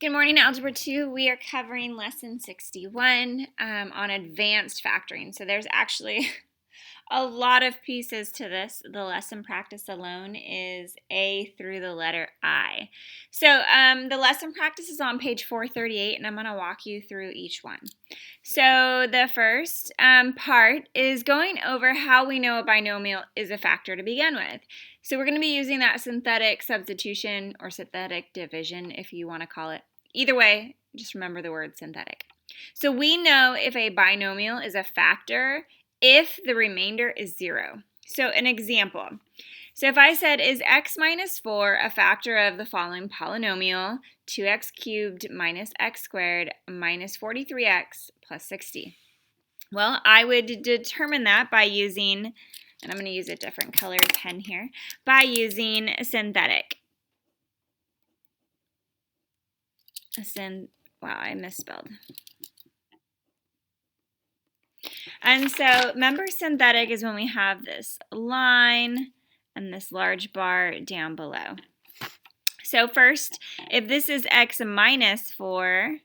Good morning, Algebra 2. We are covering Lesson 61 on advanced factoring. So there's actually a lot of pieces to this. The lesson practice alone is A through the letter I. So the lesson practice is on page 438, and I'm going to walk you through each one. So the first part is going over how we know a binomial is a factor to begin with. So we're going to be using that synthetic substitution or synthetic division, if you want to call it. Either way, just remember the word synthetic. So we know if a binomial is a factor if the remainder is 0. So an example. So if I said, is x minus 4 a factor of the following polynomial, 2x cubed minus x squared minus 43x plus 60? Well, I would determine that by using, and I'm going to use a different color pen here, by using synthetic. Wow, I misspelled. And so remember, synthetic is when we have this line and this large bar down below. So first, if this is x minus 4,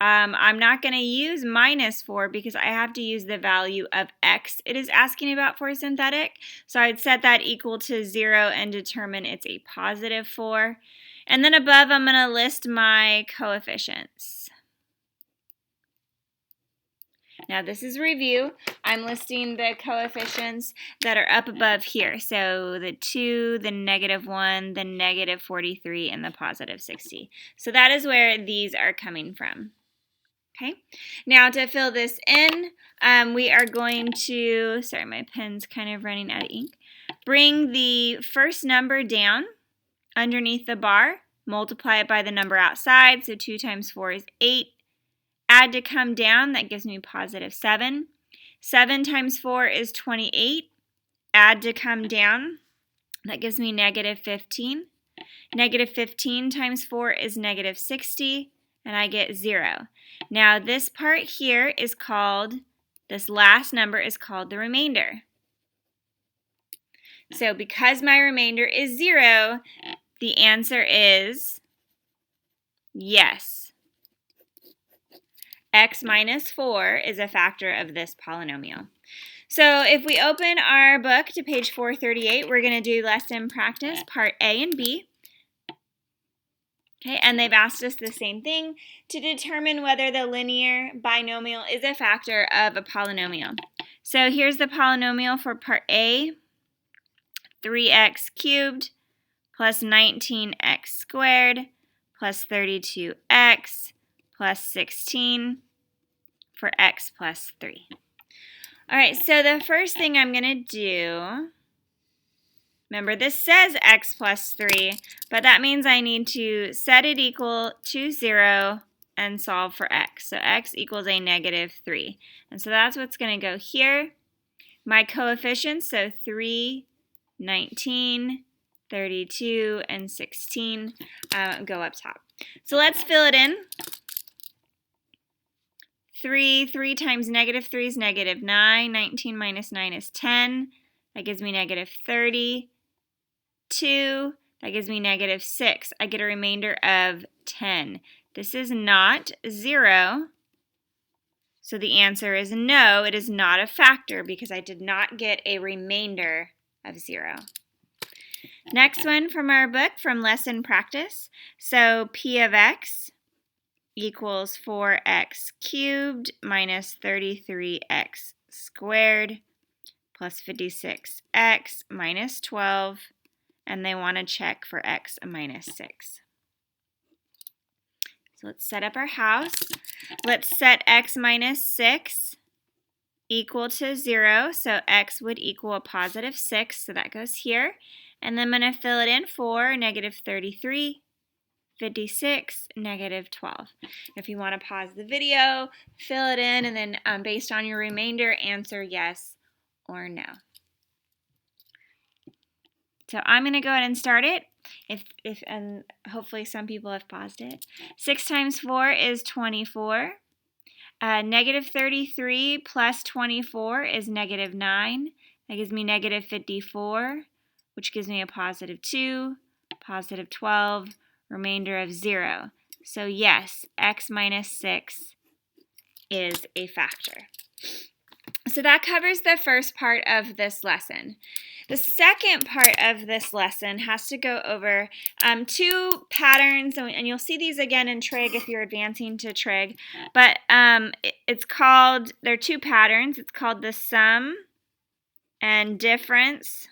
I'm not going to use minus 4 because I have to use the value of x it is asking about for synthetic. So I'd set that equal to 0 and determine it's a positive 4. And then above, I'm going to list my coefficients. Now this is review. I'm listing the coefficients that are up above here. So the 2, the negative 1, the negative 43, and the positive 60. So that is where these are coming from. Okay. Now to fill this in, we are going to, sorry, my pen's kind of running out of ink. Bring the first number down underneath the bar, multiply it by the number outside, so 2 times 4 is 8. Add to come down, that gives me positive 7. 7 times 4 is 28. Add to come down, that gives me negative 15. Negative 15 times 4 is negative 60, and I get 0. Now this part here is called, this last number is called the remainder. So because my remainder is 0, the answer is yes. X minus 4 is a factor of this polynomial. So if we open our book to page 438, we're going to do lesson practice part A and B. Okay, and they've asked us the same thing to determine whether the linear binomial is a factor of a polynomial. So here's the polynomial for part A, 3x cubed plus 19x squared plus 32x plus 16 for x plus 3. All right, so the first thing I'm going to do, remember this says x plus 3, but that means I need to set it equal to 0 and solve for x. So x equals a negative 3. And so that's what's going to go here. My coefficients, so 3, 19, 32, and 16 go up top. So let's fill it in. 3 times negative 3 is negative 9. 19 minus 9 is 10. That gives me negative 30. 2, that gives me negative 6. I get a remainder of 10. This is not 0. So the answer is no, it is not a factor because I did not get a remainder of 0. Next one from our book from lesson practice. So P of x equals 4x cubed minus 33x squared plus 56x minus 12, and they want to check for x minus 6. So let's set up our house. Let's set x minus 6 equal to 0, so x would equal a positive 6, so that goes here. And then I'm going to fill it in for negative 33, 56, negative 12. If you want to pause the video, fill it in, and then based on your remainder, answer yes or no. So I'm going to go ahead and start it, and hopefully some people have paused it. 6 times 4 is 24. Negative 33 plus 24 is negative 9. That gives me negative 54, which gives me a positive 2, positive 12, remainder of 0. So yes, x minus 6 is a factor. So that covers the first part of this lesson. The second part of this lesson has to go over two patterns, and you'll see these again in trig if you're advancing to trig, but there are two patterns. It's called the sum and difference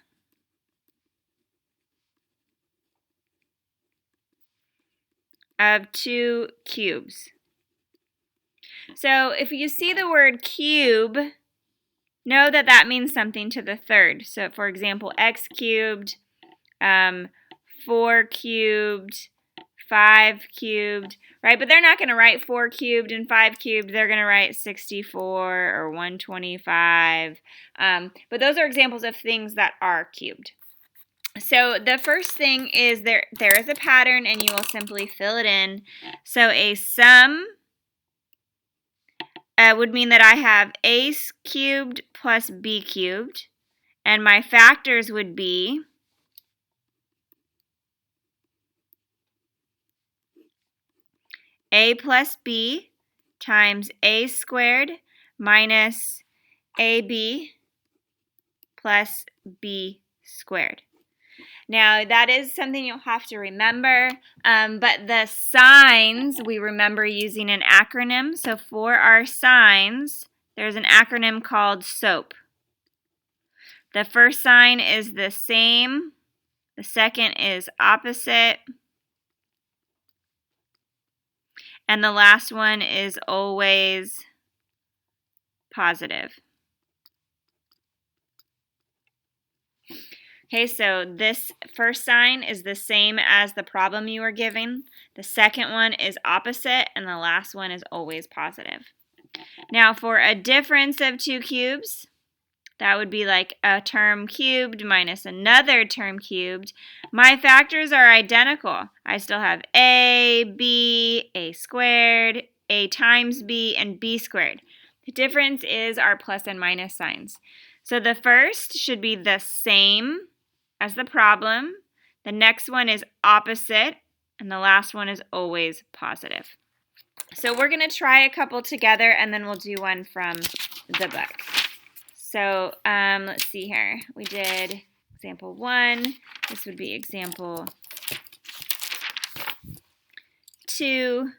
of two cubes. So if you see the word cube, know that that means something to the third. So for example, x cubed, 4 cubed, 5 cubed, right? But they're not going to write 4 cubed and 5 cubed. They're going to write 64 or 125. But those are examples of things that are cubed. So the first thing is there is a pattern, and you will simply fill it in. So a sum would mean that I have a cubed plus b cubed, and my factors would be a plus b times a squared minus ab plus b squared. Now, that is something you'll have to remember, but the signs, we remember using an acronym. So for our signs, there's an acronym called SOAP. The first sign is the same, the second is opposite, and the last one is always positive. Okay, so this first sign is the same as the problem you were given. The second one is opposite, and the last one is always positive. Now, for a difference of two cubes, that would be like a term cubed minus another term cubed. My factors are identical. I still have a, b, a squared, a times b, and b squared. The difference is our plus and minus signs. So the first should be the same as the problem. The next one is opposite, and the last one is always positive. So we're going to try a couple together, and then we'll do one from the book. So let's see here. We did example 1. This would be example 2.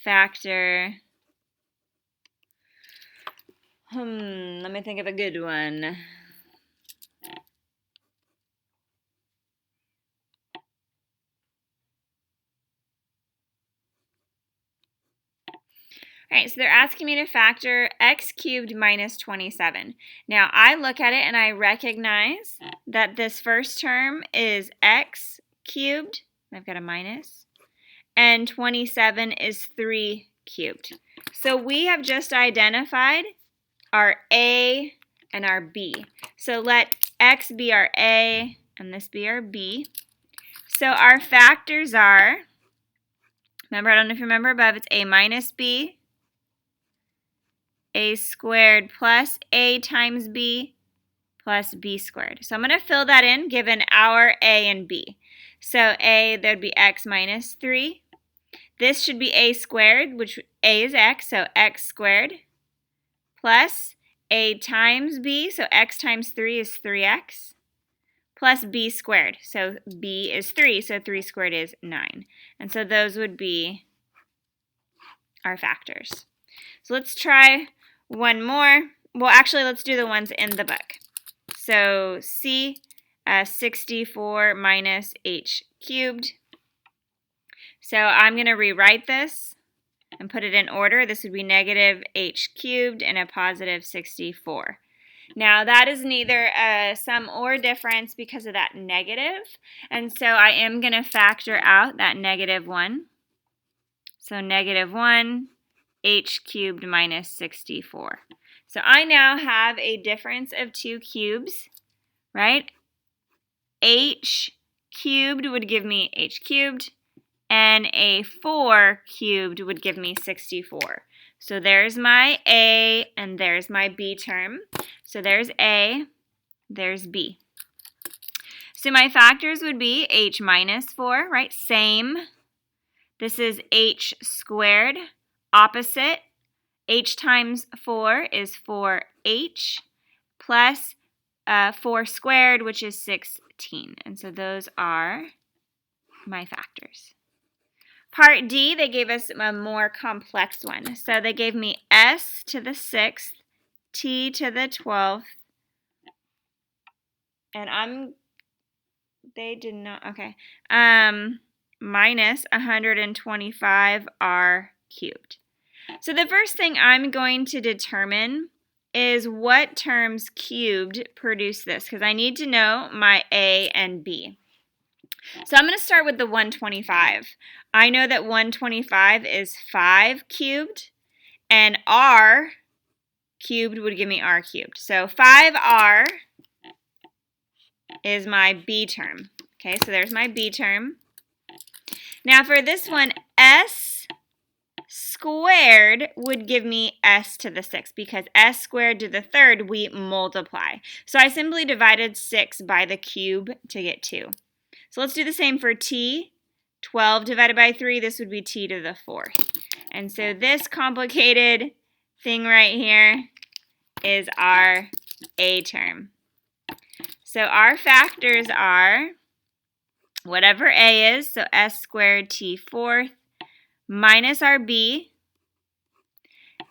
Factor. Let me think of a good one. All right, so they're asking me to factor x cubed minus 27. Now, I look at it and I recognize that this first term is x cubed. I've got a minus. And 27 is 3 cubed. So we have just identified our a and our b. So let x be our a and this be our b. So our factors are, remember, I don't know if you remember above, it's a minus b, a squared plus a times b plus b squared. So I'm going to fill that in given our a and b. So a, that would be x minus 3. This should be a squared, which a is x, so x squared, plus a times b, so x times 3 is 3x, plus b squared. So b is 3, so 3 squared is 9. And so those would be our factors. So let's try one more. Well, actually, let's do the ones in the book. So C, 64 minus h cubed. So I'm going to rewrite this and put it in order. This would be negative h cubed and a positive 64. Now, that is neither a sum or difference because of that negative. And so I am going to factor out that negative 1. So negative 1, h cubed minus 64. So I now have a difference of two cubes, right? H cubed would give me h cubed, and a 4 cubed would give me 64. So there's my a, and there's my b term. So there's a, there's b. So my factors would be h minus 4, right? Same. This is h squared. Opposite, h times 4 is 4h plus 4 squared, which is 16. And so those are my factors. Part D, they gave us a more complex one. So they gave me s to the 6th, t to the 12th, and they did not, okay, minus 125r cubed. So the first thing I'm going to determine is what terms cubed produce this, because I need to know my a and b. So I'm going to start with the 125. I know that 125 is 5 cubed, and r cubed would give me r cubed. So 5r is my b term. Okay, so there's my b term. Now for this one, s squared would give me s to the 6th, because s squared to the 3rd we multiply. So I simply divided 6 by the cube to get 2. So let's do the same for t. 12 divided by 3, this would be t to the 4th. And so this complicated thing right here is our a term. So our factors are whatever a is, so s squared t 4th, minus our b.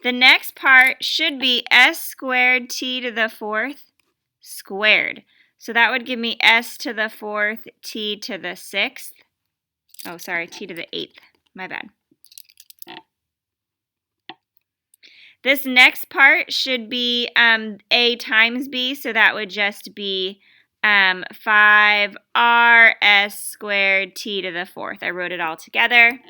The next part should be s squared t to the 4th squared. So that would give me s to the 4th t to the 6th. Oh, sorry, t to the 8th. My bad. This next part should be a times b, so that would just be 5r s squared t to the 4th. I wrote it all together.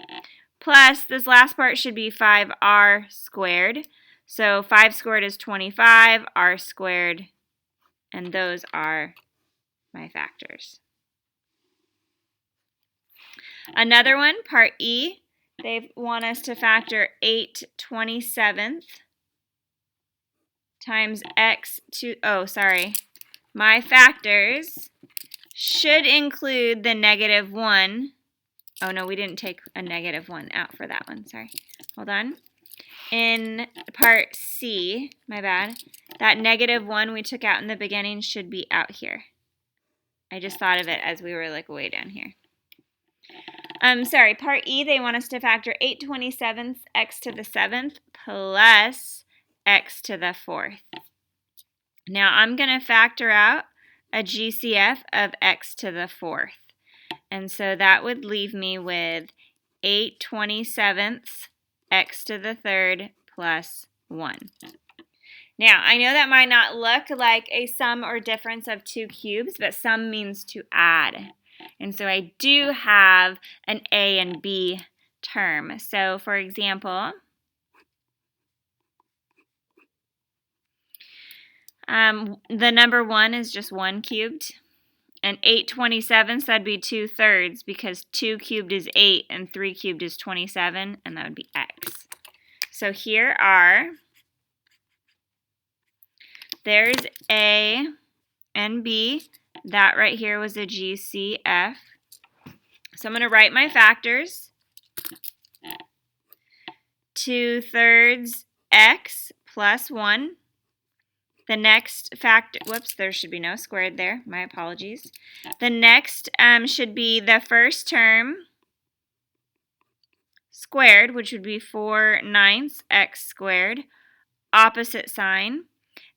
Plus, this last part should be 5r squared. So 5 squared is 25, r squared, and those are my factors. Another one, part E, they want us to factor 8/27 times x to, my factors should include the -1. Oh no, we didn't take a -1 out for that one, sorry. Hold on. In part C, my bad, that -1 we took out in the beginning should be out here. I just thought of it as we were like way down here. Part E, they want us to factor 8/27 x to the 7th plus x to the 4th. Now I'm going to factor out a GCF of x to the 4th. And so that would leave me with 8/27 x to the 3rd plus 1. Now, I know that might not look like a sum or difference of 2 cubes, but sum means to add. And so I do have an a and b term. So, for example, the number 1 is just 1 cubed. And 8/27, that'd be 2/3, because 2 cubed is 8 and 3 cubed is 27, and that would be x. So here there's a and b. That right here was a GCF. So I'm going to write my factors. 2/3 x plus 1. The next factor, whoops, there should be no squared there. My apologies. The next should be the first term squared, which would be 4/9 x squared. Opposite sign.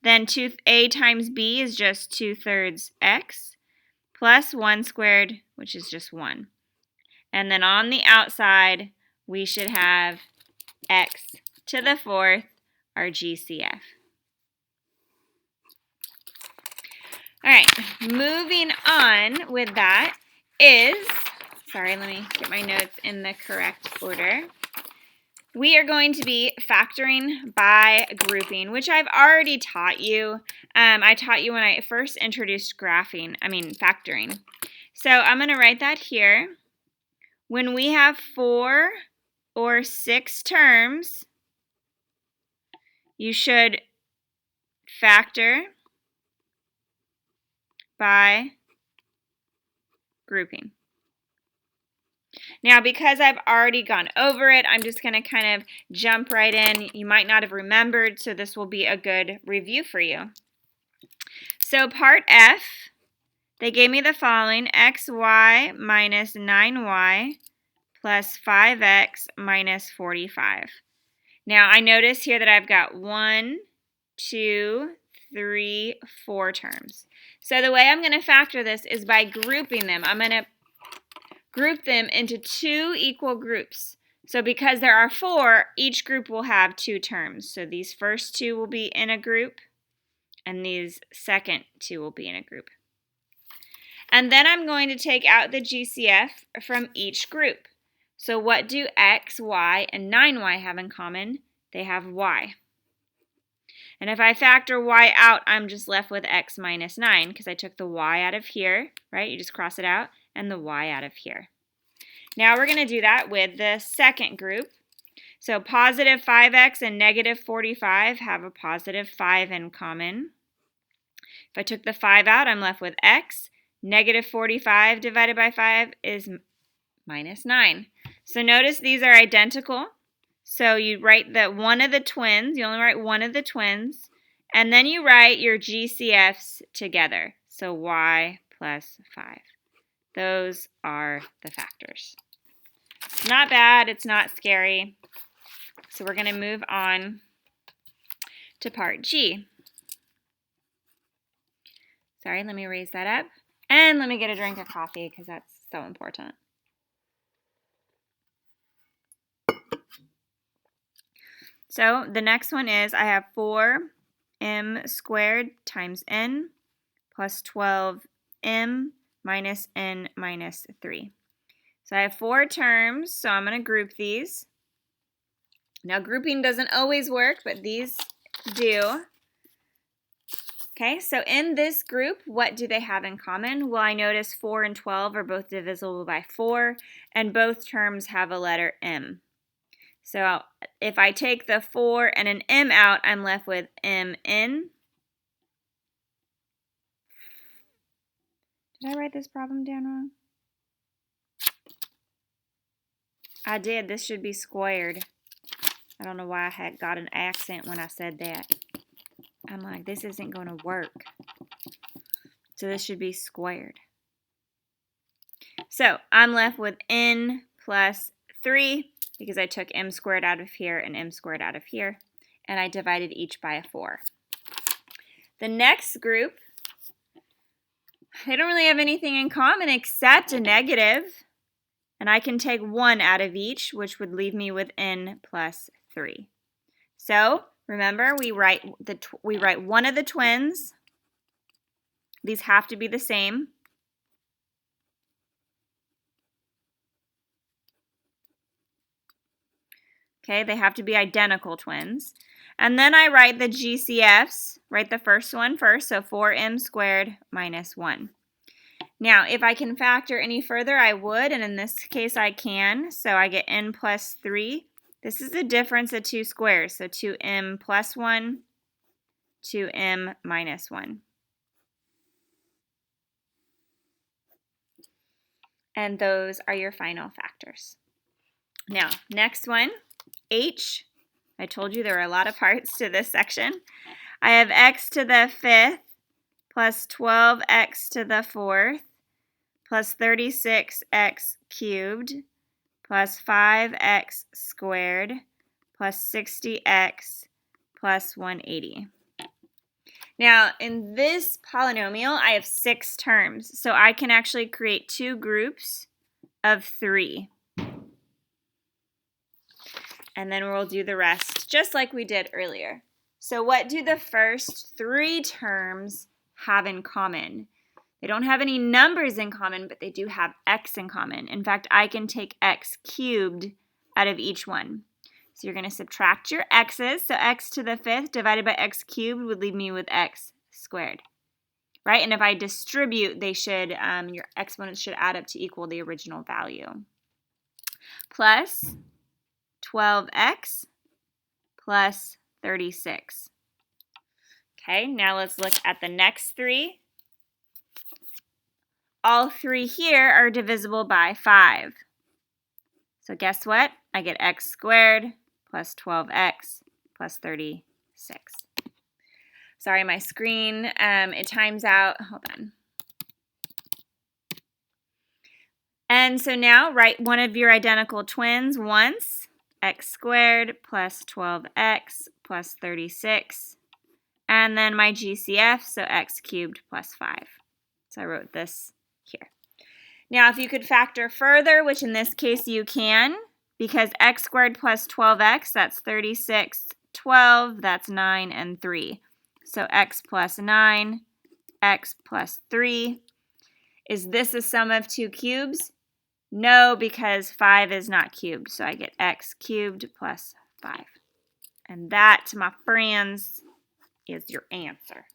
Then a times b is just 2/3 x plus 1 squared, which is just 1. And then on the outside, we should have x to the 4th, our GCF. All right, moving on with that is, let me get my notes in the correct order. We are going to be factoring by grouping, which I've already taught you. I taught you when I first introduced factoring. So I'm going to write that here. When we have 4 or 6 terms, you should factor by grouping. Now, because I've already gone over it, I'm just going to kind of jump right in. You might not have remembered, so this will be a good review for you. So part F, they gave me the following: xy minus 9y plus 5x minus 45. Now, I notice here that I've got 1, 2, 3, 4 terms. So the way I'm going to factor this is by grouping them. I'm going to group them into 2 equal groups. So because there are 4, each group will have 2 terms. So these first 2 will be in a group, and these second 2 will be in a group. And then I'm going to take out the GCF from each group. So what do x, y, and 9y have in common? They have y. And if I factor y out, I'm just left with x minus 9 because I took the y out of here, right? You just cross it out, and the y out of here. Now we're going to do that with the second group. So positive 5x and negative 45 have a positive 5 in common. If I took the 5 out, I'm left with x. Negative 45 divided by 5 is minus 9. So notice these are identical. So you write one of the twins. You only write one of the twins. And then you write your GCFs together. So y plus 5. Those are the factors. It's not bad. It's not scary. So we're going to move on to part G. Sorry, let me raise that up. And let me get a drink of coffee because that's so important. So the next one is I have 4m squared times n plus 12m minus n minus 3. So I have 4 terms, so I'm going to group these. Now grouping doesn't always work, but these do. Okay, so in this group, what do they have in common? Well, I notice 4 and 12 are both divisible by 4, and both terms have a letter m. So if I take the 4 and an m out, I'm left with mn. Did I write this problem down wrong? I did. This should be squared. I don't know why I had got an accent when I said that. I'm like, this isn't going to work. So this should be squared. So I'm left with n plus 3 because I took m squared out of here and m squared out of here, and I divided each by a 4. The next group, they don't really have anything in common except a negative, and I can take 1 out of each, which would leave me with n plus 3. So remember, we write one of the twins. These have to be the same. Okay, they have to be identical twins. And then I write the GCFs, write the first one first, so 4m squared minus 1. Now, if I can factor any further, I would, and in this case I can. So I get n plus 3. This is the difference of 2 squares, so 2m plus 1, 2m minus 1. And those are your final factors. Now, next one. H, I told you there are a lot of parts to this section. I have x to the 5th plus 12x to the 4th plus 36x cubed plus 5x squared plus 60x plus 180. Now, in this polynomial, I have 6 terms, so I can actually create 2 groups of 3. And then we'll do the rest just like we did earlier. So what do the first 3 terms have in common? They don't have any numbers in common, but they do have x in common. In fact, I can take x cubed out of each one. So you're going to subtract your x's. So x to the 5th divided by x cubed would leave me with x squared. Right? And if I distribute, they should your exponents should add up to equal the original value. Plus 12x plus 36. Okay, now let's look at the next 3. All 3 here are divisible by 5. So guess what? I get x squared plus 12x plus 36. Sorry, my screen, it times out. Hold on. And so now write one of your identical twins once. X squared plus 12x plus 36. And then my GCF, so x cubed plus 5. So I wrote this here. Now if you could factor further, which in this case you can, because x squared plus 12x, that's 36, 12, that's 9 and 3. So x plus 9, x plus 3. Is this a sum of two cubes? No, because 5 is not cubed. So I get x cubed plus 5. And that, my friends, is your answer.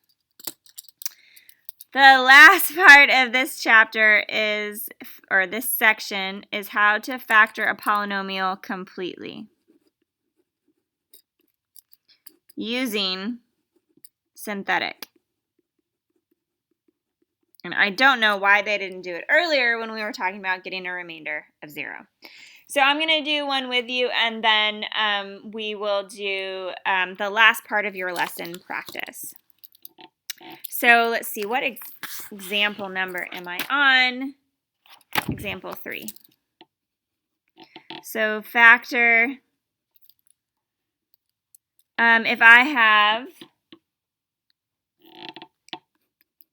The last part of this chapter is, or this section, is how to factor a polynomial completely using synthetic. And I don't know why they didn't do it earlier when we were talking about getting a remainder of 0. So I'm going to do one with you, and then we will do the last part of your lesson practice. So let's see, what example number am I on? Example 3. So factor, if I have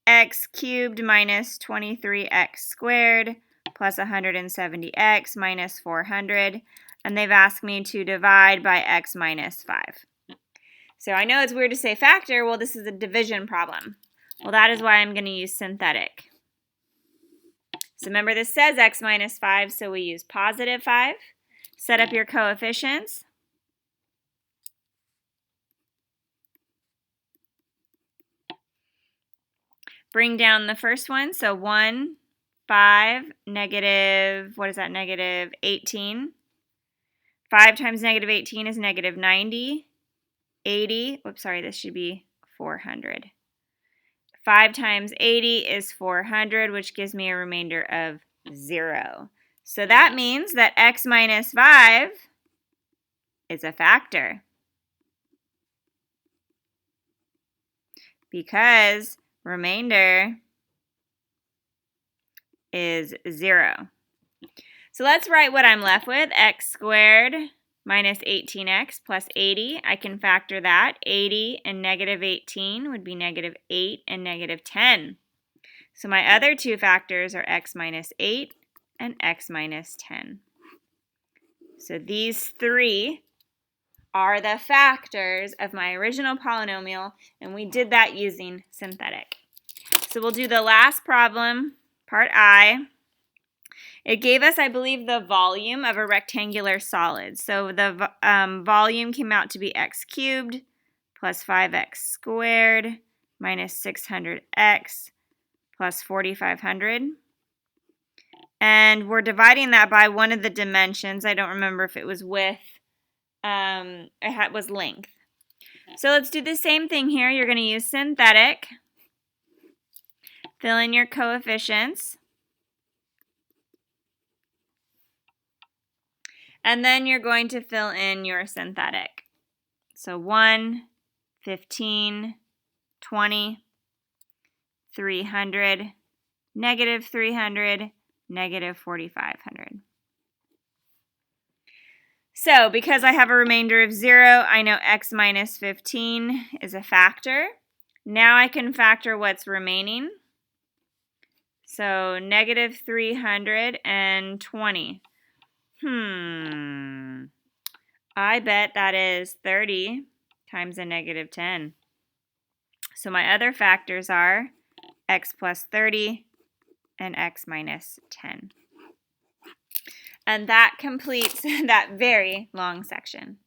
x cubed minus 23x squared plus 170x minus 400, and they've asked me to divide by x minus 5. So I know it's weird to say factor. Well, this is a division problem. Well, that is why I'm going to use synthetic. So remember, this says x minus 5, so we use positive 5. Set up your coefficients. Bring down the first one, so 1, 5, negative, what is that, negative 18. 5 times negative 18 is negative 90. 80, whoops, sorry, this should be 400. 5 times 80 is 400, which gives me a remainder of 0. So that means that x minus 5 is a factor, because remainder is 0. So let's write what I'm left with. X squared minus 18x plus 80. I can factor that. 80 and negative 18 would be negative 8 and negative 10. So my other two factors are x minus 8 and x minus 10. So these three are the factors of my original polynomial, and we did that using synthetic. So we'll do the last problem, part I. It gave us, I believe, the volume of a rectangular solid. So the volume came out to be x cubed plus 5x squared minus 600x plus 4,500. And we're dividing that by one of the dimensions. I don't remember if it was width. It was length. So let's do the same thing here. You're going to use synthetic. Fill in your coefficients. And then you're going to fill in your synthetic. So 1, 15, 20, 300, negative 300, negative 4,500. So because I have a remainder of 0, I know x minus 15 is a factor. Now I can factor what's remaining. So negative 320. I bet that is 30 times a negative 10. So my other factors are x plus 30 and x minus 10. And that completes that very long section.